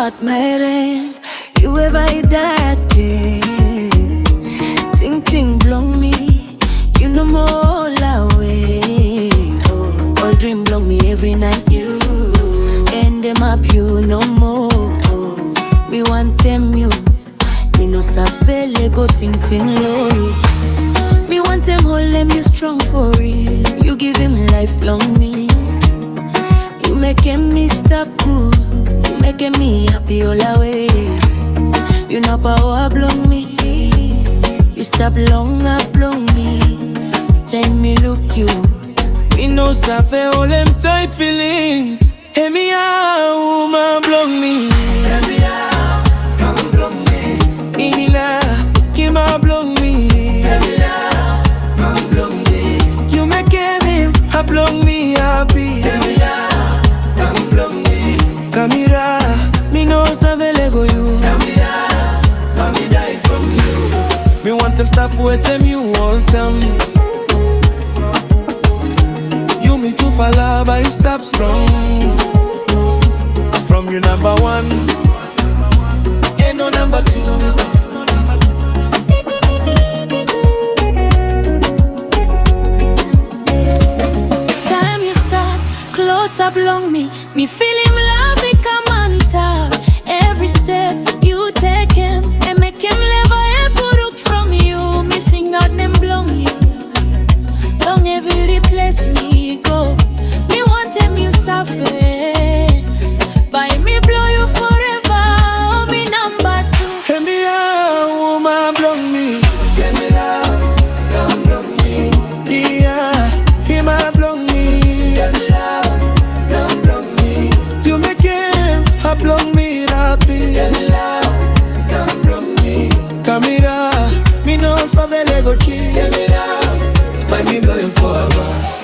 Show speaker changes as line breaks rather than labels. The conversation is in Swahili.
heart, my rain. You ever hit that day? Ting ting blow me. You know more all away. All dream blow me every night. You end them up, you no more. Me want them you. Me no safele go ting ting low. Me want them hold them you strong for real. You give him lifelong me. You making me stop cool. You making me happy all the way. You know power blow me. You stop long up blow me. Tell me look you.
Me no safe all them tight feeling. Hey me a woman blow me.
Hey me a come blow me.
Me la him a blow me.
Hey me a come blow me.
You make him a blow me happy.
Hey me a come blow me.
Camera, me no safe lego you.
Camera, mommy die from you.
Me want them stop with them you all time. You me too fall but you stop strong. From you number one, ain't no number two.
Time you start, close up long me feel him love it come on top. Every step you take him and make him live a buruk from you. Me sing out them belong you. Long every place me go. Me want him you suffer. By me blow you forever. Oh, me number two.
Hey me a woman blow me.
Get me love, come blow me.
Yeah, him a blow me.
Get me love, come blow me.
You make him a blow me happy.
Get me love, come blow me.
Camera, me no spavele go cheat.
Get me love,
Might me blow you forever.